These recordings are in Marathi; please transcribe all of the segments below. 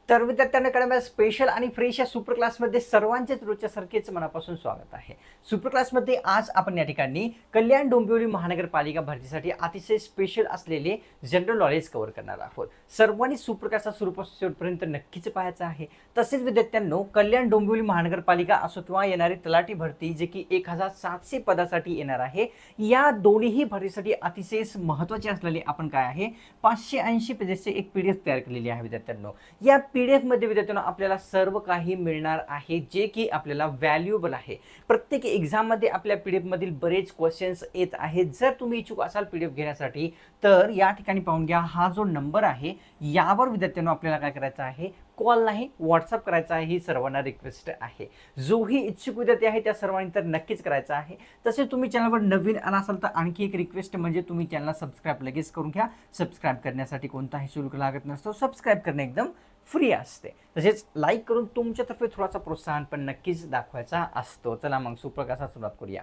तर विद्यार्थ्यांना कळवा स्पेशल आणि फ्रेश या सुपर क्लासमध्ये सर्वांचेच रोजच्या सारखेच मनापासून स्वागत आहे। सुपर क्लासमध्ये आज आपण या ठिकाणी कल्याण डोंबिवली महानगरपालिका भरतीसाठी अतिशय स्पेशल असलेले जनरल नॉलेज कव्हर करणार आहोत। सर्वांनी सुपर क्लासचा स्वरूपासून शेवटपर्यंत नक्कीच पाहायचं आहे। तसेच विद्यार्थ्यांनो, कल्याण डोंबिवली महानगरपालिका असो किंवा येणारी तलाठी भरती जे की 1700 पदासाठी येणार आहे, या दोन्ही भरतीसाठी अतिशय महत्त्वाचे असलेले आपण काय आहे 580 पेजेसचे एक PDF तयार केलेली आहे। विद्यार्थ्यांनो, या PDF मध्ये विद्यार्थ्यांनो आपल्याला सर्व काही मिळणार आहे जे की आपल्याला व्हॅल्युएबल आहे। प्रत्येक एक्झाम मध्ये आपल्या PDF मधील बरेच क्वेश्चन्स येत आहेत। जर तुम्ही इच्छुक असाल PDF घेण्यासाठी तर या ठिकाणी पाहून घ्या, हा जो नंबर आहे यावर विद्यार्थ्यांनो आपल्याला काय करायचं आहे, कॉल नाही व्हॉट्सअप करायचा आहे, ही सर्वांना रिक्वेस्ट आहे। जोही इच्छुक विद्यार्थी आहे त्या सर्वांनी तर नक्कीच करायचं आहे। तसेच तुम्ही चॅनलवर नवीन आला असाल तर आणखी एक रिक्वेस्ट म्हणजे तुम्ही चॅनलला सबस्क्राइब लगेच करून घ्या। सबस्क्राइब करण्यासाठी कोणताही शुल्क लागत नसतो, सबस्क्राइब करणे एकदम फ्री असते। तसेच लाईक करून तुमच्यातर्फे थोडासा प्रोत्साहन पण नक्कीच दाखवायचा असतो। चला मग सुपर क्लासला सुरुवात करूया।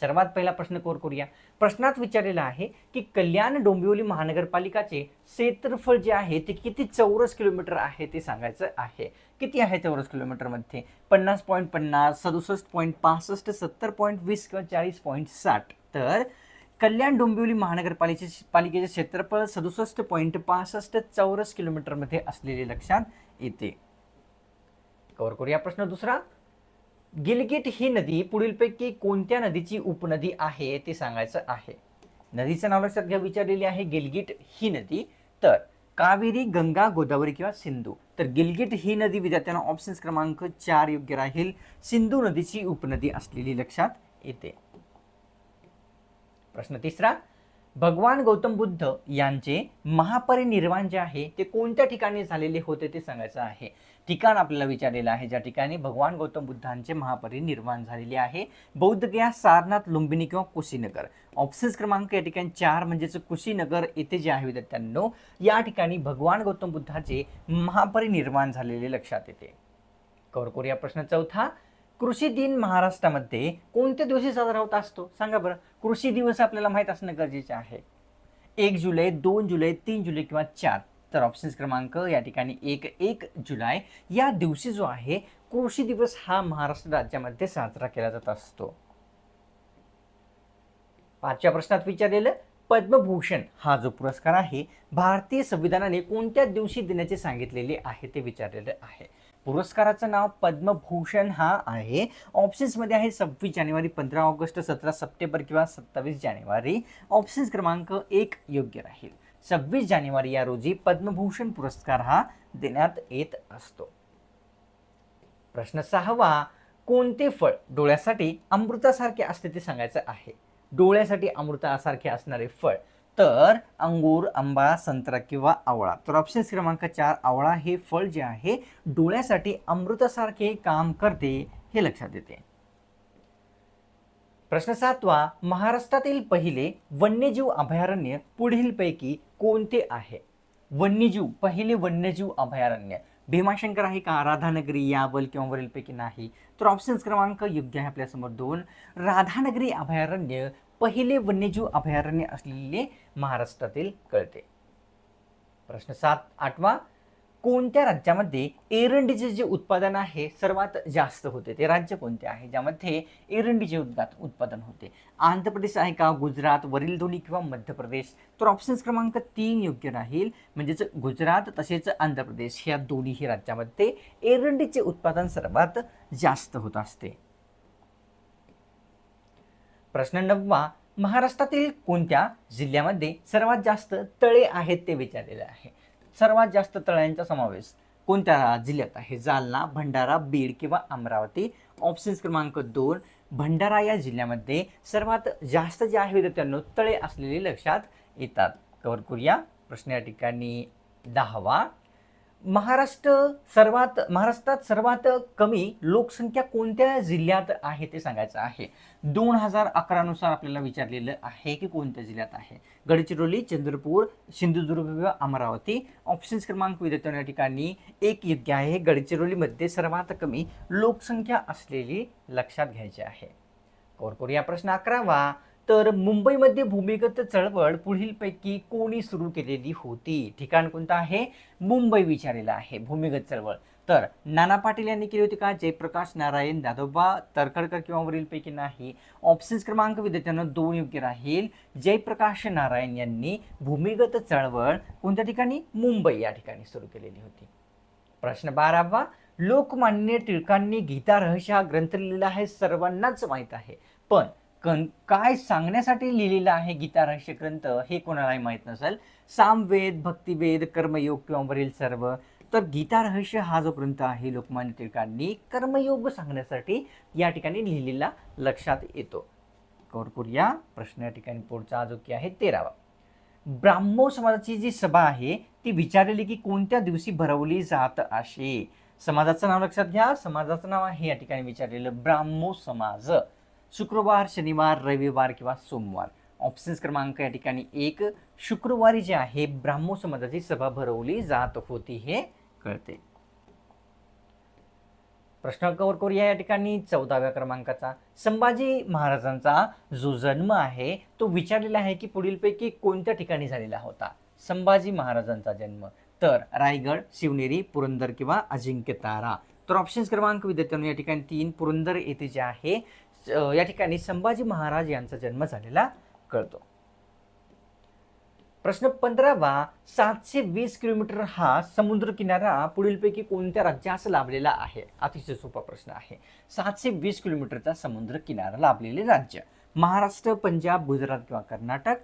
सर्वात पहिला प्रश्न कव्हर करूया। प्रश्नात विचारलेला आहे की कल्याण डोंबिवली महानगरपालिकाचे क्षेत्रफळ जे आहे ते किती चौरस किलोमीटर आहे ते सांगायचं आहे। किती आहे चौरस किलोमीटर मध्ये? 50.50, 67.65, 70.20 किंवा 40.60। तर कल्याण डोंबिवली महानगरपालिकेचे क्षेत्रफळ 67.65 चौरस किलोमीटर मध्ये असलेले लक्षात येते। कव्हर करूया प्रश्न दुसरा। गिलगिट ही नदी पुढीलपैकी कोणत्या नदीची उपनदी आहे ते सांगायचं आहे। नदीचं नाव लक्षात घ्या, विचारलेली आहे गिलगिट ही नदी। तर कावेरी, गंगा, गोदावरी किंवा सिंधू। तर गिलगिट ही नदी विद्यार्थ्यांना ऑप्शन्स क्रमांक 4 योग्य राहील। सिंधू नदीची उपनदी असलेली लक्षात येते। प्रश्न तिसरा। भगवान गौतम बुद्ध यांचे महापरिनिर्वाण जे आहे ते कोणत्या ठिकाणी झालेले होते ते सांगायचं आहे। ठिकाण आपल्याला विचारलेलं आहे ज्या ठिकाणी भगवान गौतम बुद्धांचे महापरिनिर्वाण झालेले आहे। बौद्धगया, सारनाथ, लुंबिनी किंवा कुशीनगर। ऑप्शन्स क्रमांक या ठिकाणी 4 म्हणजेच कुशीनगर येथे जे आहे विद्यार्थ्यांनो या ठिकाणी भगवान गौतम बुद्धांचे महापरिनिर्वाण झालेले लक्षात येते। कव्हर करूया प्रश्न चौथा। कृषी दिन महाराष्ट्रामध्ये कोणत्या दिवशी साजरा होत असतो सांगा बरं। कृषी दिवस आपल्याला माहित असणं गरजेचे आहे। 1 जुलै, 2 जुलै, 3 जुलै किंवा 4। तर ऑप्शन्स क्रमांक या ठिकाणी 1 जुलै या दिवशी जो आहे कृषी दिवस हा महाराष्ट्र राज्यामध्ये साजरा केला जात असतो। पाचव्या प्रश्नात विचारलेलं पद्मभूषण हा जो पुरस्कार आहे भारतीय संविधानाने कोणत्या दिवशी देण्याचे सांगितलेले आहे ते विचारलेलं आहे। पुरस्काराचं नाव पद्मभूषण हा आहे। ऑप्शन्स मध्ये आहे 26 जानेवारी, 15 ऑगस्ट, 17 सप्टेंबर किंवा 27 जानेवारी। ऑप्शन्स क्रमांक 1 योग्य राहील। 26 जानेवारी या रोजी पद्मभूषण पुरस्कार हा देण्यात येत असतो। प्रश्न 6वा। कोणते फळ डोळ्यासाठी अमृतासारखे असते ते सांगायचं आहे। डोळ्यासाठी अमृतासारखे असणारे फळ तर अंगूर, आंबा, संत्रा किंवा आवळा। तर ऑप्शन्स क्रमांक 4 आवळा हे फळ जे आहे डोळ्यासाठी अमृतासारखे काम करते हे लक्षात येते। प्रश्न 7वा। महाराष्ट्रातील पहिले वन्यजीव अभयारण्य पुढीलपैकी कोणते आहे? पहिले वन्यजीव अभयारण्य भीमाशंकर आहे का, राधानगरी, यावल किंवा वरीलपैकी नाही? तर ऑप्शन्स क्रमांक योग्य आहे आपल्यासमोर 2 राधानगरी अभयारण्य पहिले वन्यजीव अभयारण्य असलेले महाराष्ट्रातील कळते। प्रश्न 8वा। कोणत्या राज्यामध्ये एरंडीचे जे उत्पादन आहे सर्वात जास्त होते ते राज्य कोणते आहे ज्यामध्ये एरंडीचे उत्पादन होते? आंध्र प्रदेश आहे का, गुजरात, वरील दोन्ही किंवा मध्य प्रदेश? तर ऑप्शन्स क्रमांक 3 योग्य राहील, म्हणजेच गुजरात तसेच आंध्र प्रदेश या दोन्ही राज्यामध्ये एरंडीचे उत्पादन सर्वात जास्त होत असते। प्रश्न 9वा। महाराष्ट्रातील कोणत्या जिल्ह्यामध्ये सर्वात जास्त तळे आहेत ते विचारलेले आहे। सर्वात जास्त तळ्यांचा समावेश कोणत्या जिल्ह्यात आहे? जालना, भंडारा, बीड किंवा अमरावती? ऑप्शन्स क्रमांक 2 भंडारा या जिल्ह्यामध्ये सर्वात जास्त जे आहे विद्यार्थ्यांनो तळे असलेले लक्षात येतात। कव्हर करूया प्रश्न या ठिकाणी 10वा। महाराष्ट्रात सर्वात कमी लोकसंख्या कोणत्या जिल्ह्यात आहे ते सांगायचं आहे। 2011 नुसार आपल्याला विचारलेलं आहे की कोणत्या जिल्ह्यात आहे? गडचिरोली, चंद्रपूर, सिंधुदुर्ग किंवा अमरावती? ऑप्शन्स क्रमांक विद्यार्थ्यांना या ठिकाणी 1 योग्य आहे। गडचिरोलीमध्ये सर्वात कमी लोकसंख्या असलेली लक्षात घ्यायची आहे। कव्हर करूया प्रश्न 11वा। तर मुंबईमध्ये भूमिगत चळवळ पुढीलपैकी कोणी सुरू केलेली होती? ठिकाण कोणतं आहे? मुंबई विचारलेलं आहे भूमिगत चळवळ. तर नाना पाटील यांनी केली होती का? जयप्रकाश नारायण, दादोबा तळखरकर किंवा वरीलपैकी नाही? ऑप्शन्स क्रमांक विद्यार्थ्यांना 2 योग्य राहील. जयप्रकाश नारायण यांनी भूमिगत चळवळ कोणत्या ठिकाणी? मुंबई या ठिकाणी सुरू केलेली होती. प्रश्न 12वा, लोकमान्य टिळकांनी गीता रहस्य हा ग्रंथ लिहिलेला आहे, सर्वांनाच माहीत आहे. पण काय सांगण्यासाठी लिहिलेला आहे गीता रहस्य ग्रंथ हे कोणालाही माहीत नसेल. सामवेद, भक्तिवेद, कर्मयोग किंवा वरील सर्व. तर गीता रहस्य हा जो ग्रंथ आहे लोकमान्य टिळकांनी कर्मयोग सांगण्यासाठी या ठिकाणी लिहिलेला लक्षात येतो. कव्हर करूया. प्रश्न या ठिकाणी पुढचा जो की आहे 13वा. ब्राह्मो समाजाची जी सभा आहे ती विचारलेली की कोणत्या दिवशी भरवली जात असे? समाजाचं नाव लक्षात घ्या. समाजाचं नाव आहे या ठिकाणी विचारलेलं ब्राह्मो समाज. शुक्रवार, शनिवार, रविवार किंवा सोमवार. ऑप्शन्स क्रमांक या ठिकाणी 1 शुक्रवारी जे आहे ब्राह्मो समाजाची सभा भरवली जात होती हे कळते. प्रश्न कव्हर करूया या ठिकाणी 14व्या क्रमांकाचा. संभाजी महाराजांचा जो जन्म आहे तो विचारलेला आहे की पुढीलपैकी कोणत्या ठिकाणी झालेला होता? संभाजी महाराजांचा जन्म. तर रायगड, शिवनेरी, पुरंदर किंवा अजिंक्यतारा. तर ऑप्शन्स क्रमांक विद्यार्थ्यांनो या ठिकाणी 3 पुरंदर येथे जे आहे या ठिकाणी संभाजी महाराज यांचा जन्म झालेला कळतो. प्रश्न 15वा. 720 किलोमीटर हा समुद्र किनारा पुढीलपैकी कोणत्या राज्यास लाभलेला आहे? अतिशय सोपा प्रश्न आहे. 720 किलोमीटरचा समुद्र किनारा लाभलेले राज्य महाराष्ट्र, पंजाब, गुजरात किंवा कर्नाटक.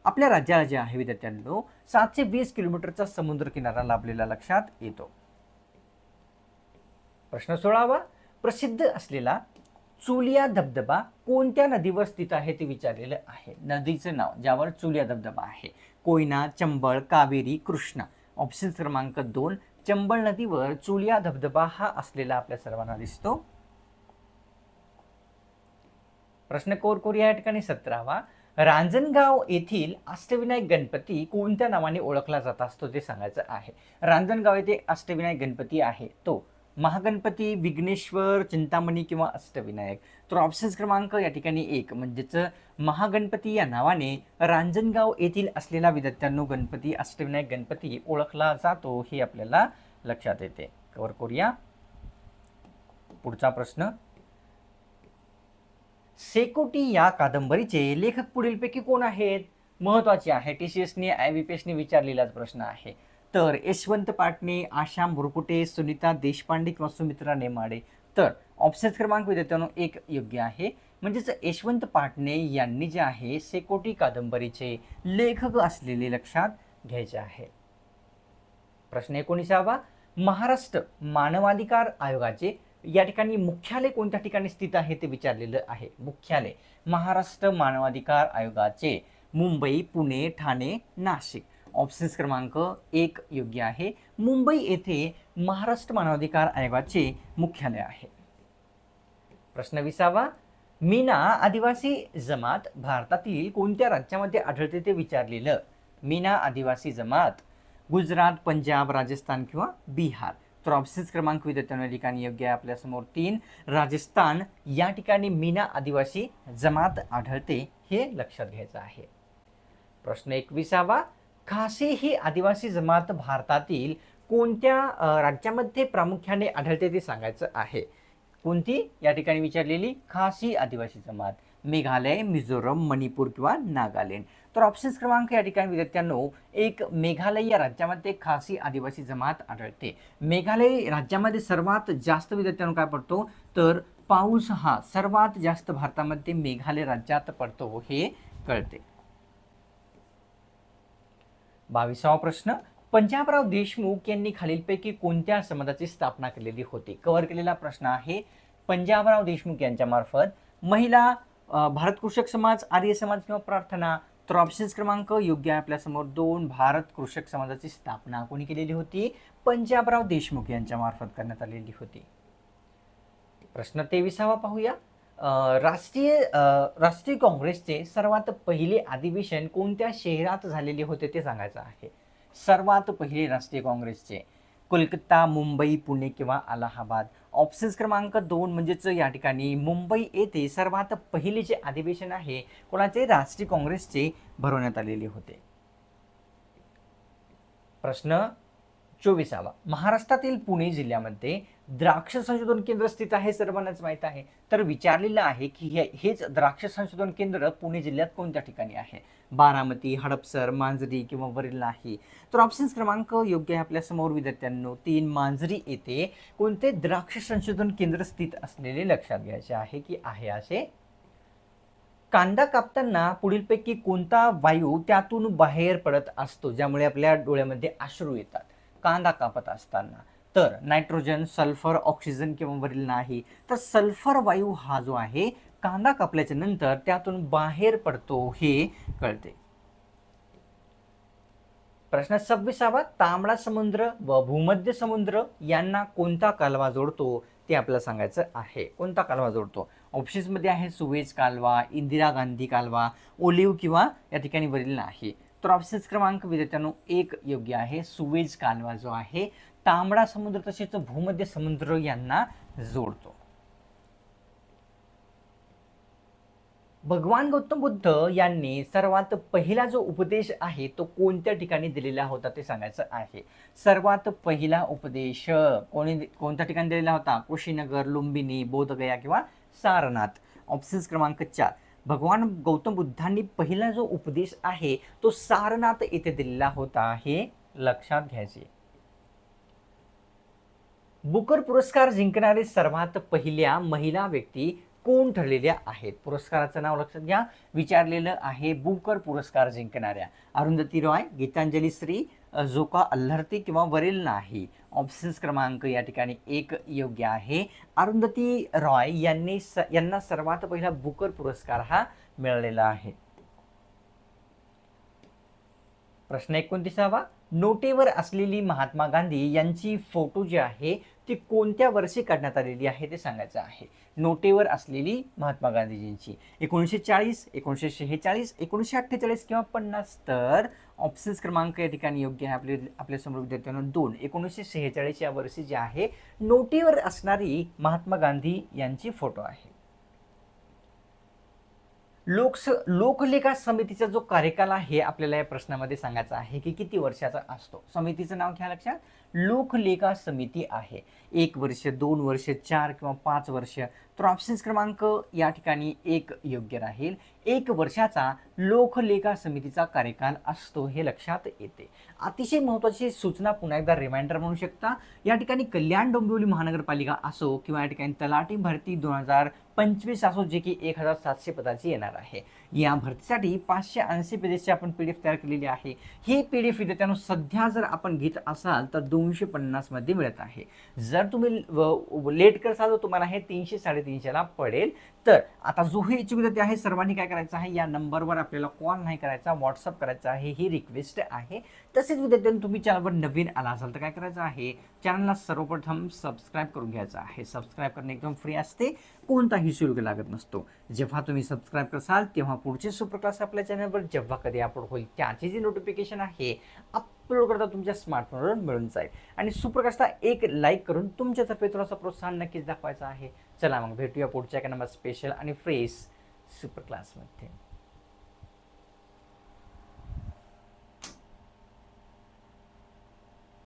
आपल्या राज्याला जे आहे विद्यार्थ्यांनो 720 किलोमीटरचा समुद्र किनारा लाभलेला लक्षात येतो. प्रश्न 16वा. प्रसिद्ध असलेला चुलिया धबधबा कोणत्या नदीवर स्थित आहे ते विचारलेलं आहे. नदीचं नाव ज्यावर चुलिया धबधबा आहे. कोयना, चंबळ, कावेरी, कृष्णा. ऑप्शन क्रमांक 2 चंबळ नदीवर चुलिया धबधबा हा असलेला आपल्या सर्वांना दिसतो. प्रश्न कव्हर करूया या ठिकाणी 17वा. रांजणगाव येथील अष्टविनायक गणपती कोणत्या नावाने ओळखला जात असतो ते सांगायचं आहे. रांजणगाव येथे अष्टविनायक गणपती आहे तो महागणपती, विघ्नेश्वर, चिंतामणी किंवा अष्टविनायक. तर ऑप्शन्स क्रमांक या ठिकाणी 1 म्हणजेच महागणपती या नावाने रांजणगाव येथील असलेला विद्यार्थ्यांनो गणपती अष्टविनायक गणपती ओळखला जातो हे आपल्याला लक्षात येते. कव्हर करूया. पुढचा प्रश्न. शेकोटी या कादंबरीचे लेखक पुढीलपैकी कोण आहेत? महत्वाचे आहे. TCSने IBPSने विचारलेलाच प्रश्न आहे. तर यशवंत पाटणे, आशा मुरकुटे, सुनीता देशपांडे किंवा सुमित्रा नेमाडे. तर ऑप्शन क्रमांक विद्यार्थ्यांनो 1 योग्य आहे. म्हणजेच यशवंत पाटणे यांनी जे आहे शेकोटी कादंबरीचे लेखक असलेले लक्षात घ्यायचे आहे. प्रश्न 19वा. महाराष्ट्र मानवाधिकार आयोगाचे या ठिकाणी मुख्यालय कोणत्या ठिकाणी स्थित आहे ते विचारलेलं आहे. मुख्यालय महाराष्ट्र मानवाधिकार आयोगाचे मुंबई, पुणे, ठाणे, नाशिक. ऑप्शन्स क्रमांक 1 योग्य आहे. मुंबई येथे महाराष्ट्र मानवाधिकार आयोगाचे मुख्यालय आहे. प्रश्न 20वा. मीना आदिवासी जमात भारतातील कोणत्या राज्यामध्ये आढळते ते विचारलेलं. मीना आदिवासी जमात गुजरात, पंजाब, राजस्थान किंवा बिहार. तर ऑप्शन्स क्रमांक विद्यार्थ्यांना या ठिकाणी योग्य आहे. आपल्यासमोर 3 राजस्थान या ठिकाणी मीना आदिवासी जमात आढळते हे लक्षात घ्यायचं आहे. प्रश्न 21वा. खासी ही आदिवासी जमात भारतातील कोणत्या राज्यामध्ये प्रामुख्याने आढळते ते सांगायचं आहे. कोणती या ठिकाणी विचारलेली? खासी आदिवासी जमात. मेघालय, मिझोरम, मणिपूर किंवा नागालँड. तर ऑप्शन्स क्रमांक या ठिकाणी विद्यार्थ्यांनो 1 मेघालय या राज्यामध्ये खासी आदिवासी जमात आढळते. मेघालय राज्यामध्ये सर्वात जास्त विद्यार्थ्यांनो काय पडतो तर पाऊस हा सर्वात जास्त भारतामध्ये मेघालय राज्यात पडतो हे कळते. 22वा प्रश्न. पंजाबराव देशमुख यांनी खालीलपैकी कोणत्या समाजाची स्थापना केलेली होती? कव्हर केलेला प्रश्न आहे. पंजाबराव देशमुख यांच्या मार्फत महिला, भारत कृषक समाज, आर्य समाज किंवा प्रार्थना. तर ऑप्शन्स क्रमांक योग्य आहे. आपल्यासमोर 2 भारत कृषक समाजाची स्थापना कोणी केलेली होती? पंजाबराव देशमुख यांच्या मार्फत करण्यात आलेली होती. प्रश्न 23वा पाहूया. राष्ट्रीय काँग्रेसचे सर्वात पहिले अधिवेशन कोणत्या शहरात झालेले होते ते सांगायचं आहे. सर्वात पहिले राष्ट्रीय काँग्रेसचे कोलकाता, मुंबई, पुणे किंवा अलाहाबाद. ऑप्शन्स क्रमांक 2 म्हणजेच या ठिकाणी मुंबई येथे सर्वात पहिले जे अधिवेशन आहे कोणाचे, राष्ट्रीय काँग्रेसचे भरवण्यात आलेले होते. प्रश्न 24वा, महाराष्ट्रातील पुणे जिल्ह्यामध्ये द्राक्ष संशोधन केंद्र स्थित आहे, सर्वांनाच माहित आहे. तर विचारलेलं आहे की हेच द्राक्ष संशोधन केंद्र पुणे जिल्ह्यात कोणत्या ठिकाणी आहे, बारामती, हडपसर, मांजरी किंवा वरील नाही. तर ऑप्शन्स क्रमांक योग्य आहे आपल्या समोर विद्यार्थ्यांनो. 3 मांजरी येथे कोणते द्राक्ष संशोधन केंद्र स्थित असलेले लक्षात घ्यायचे आहे की आहे असे. कांदा कापताना पुढीलपैकी कोणता वायू त्यातून बाहेर पडत असतो ज्यामुळे आपल्या डोळ्यामध्ये अश्रू येतात कांदा कापत असताना? तर नायट्रोजन, सल्फर, ऑक्सिजन किंवा वरील नाही. तर सल्फर वायू हा जो आहे कांदा कापल्याच्या नंतर त्यातून बाहेर पडतो हे कळते. प्रश्न 26वा, तांबडा समुद्र व भूमध्य समुद्र यांना कोणता कालवा जोडतो ते आपल्याला सांगायचं आहे. कोणता कालवा जोडतो? ऑप्शन्स मध्ये आहे सुएझ कालवा, इंदिरा गांधी कालवा, ओलिव्ह किंवा या ठिकाणी वरील नाही. तर ऑप्शन्स क्रमांक विद्यार्थ्यांनो 1 योग्य आहे. सुएझ कालवा जो आहे तांबडा समुद्र तसेच भूमध्य समुद्र यांना जोडतो. भगवान गौतम बुद्ध यांनी सर्वात पहिला जो उपदेश आहे तो कोणत्या ठिकाणी दिलेला होता ते सांगायचं आहे. सर्वात पहिला उपदेश कोणत्या ठिकाणी दिलेला होता? कुशीनगर, लुंबिनी, बोधगया किंवा सारनाथ. ऑप्शन्स क्रमांक 4, भगवान गौतम बुद्धांनी पहिला जो उपदेश आहे तो सारनाथ येथे दिलेला होता हे लक्षात घ्यायचे. बुकर पुरस्कार जिंकणारे सर्वात पहिल्या महिला व्यक्ती कोण ठरलेल्या आहेत? पुरस्काराचं नाव लक्षात घ्या, विचारलेलं आहे. बुकर पुरस्कार जिंकणाऱ्या अरुंधती रॉय, गीतांजली श्री, झोका अल्हर्ती किंवा वरील नाही. ऑप्शन्स क्रमांक या ठिकाणी 1 योग्य आहे. अरुंधती रॉय यांना सर्वात पहिला बुकर पुरस्कार हा मिळालेला आहे. प्रश्न 29वा, नोटेवर असलेली महात्मा गांधी यांची फोटो जी आहे ती कोणत्या वर्षी काढण्यात आलेली आहे ते सांगायचं आहे. नोटेवर असलेली महात्मा गांधीजींची 1940, 1946, 1948 किंवा 50. तर ऑप्शन्स क्रमांक या ठिकाणी योग्य आहे आपल्या समोर विद्यार्थ्यांना 2, 1946 या वर्षी जे आहे नोटेवर असणारी महात्मा गांधी यांची फोटो आहे. लोकलेखा समितीचा जो कार्यकाल आहे आपल्याला या प्रश्नामध्ये सांगायचा आहे की किती वर्षाचा असतो. समितीचं नाव घ्या लक्षात, लोकलेखा समिती आहे. 1 वर्ष, 2 वर्ष, 4 किंवा 5 वर्ष. तर ऑप्शन्स क्रमांक या ठिकाणी 1 योग्य राहील. 1 वर्षाचा लोकलेखा समितीचा कार्यकाल असतो हे लक्षात येते. अतिशय महत्त्वाची सूचना पुन्हा एकदा रिमाइंडर म्हणू शकता. या ठिकाणी कल्याण डोंबिवली महानगरपालिका असो किंवा या ठिकाणी तलाठी भरती 2025 असो जे की 1700 पदाची येणार आहे. या भरतीसाठी 580 पेजेसची आपण PDF तयार केलेली आहे. ही PDF विद्यार्थ्यांनो सध्या जर आपण घेत असाल तर 250 मध्ये मिळत आहे. जर तुम्ही लेट करसाल तर तुम्हाला हे 300 350 ला पडेल. तर आता जो ही इच्छुक विद्यार्थी आहे सर्वांनी काय करायचं आहे, या नंबरवर आपल्याला कॉल नाही करायचा, व्हॉट्सअप करायचा आहे, ही रिक्वेस्ट आहे. तसेच विद्यार्थ्यांनी तुम्ही चॅनलवर नवीन आला असाल तर काय करायचं आहे, चॅनलला सर्वप्रथम सबस्क्राईब करून घ्यायचं आहे. सबस्क्राईब करणे एकदम फ्री असते, कोणताही शुल्क लागत नसतो. जेव्हा तुम्ही सबस्क्राईब करसाल तेव्हा पुढचे सुपर क्लास आपल्या चॅनलवर जेव्हा कधी अपलोड होईल त्याची जी नोटिफिकेशन आहे अपलोड करता तुमच्या स्मार्टफोनवर मिळून जाईल. आणि सुपर क्लासला एक लाईक करून तुमच्यातर्फे थोडासा प्रोत्साहन नक्कीच दाखवायचा आहे. चला मग भेटूया पुढच्या एका नंबर स्पेशल आणि फ्रेश सुपर क्लासमध्ये.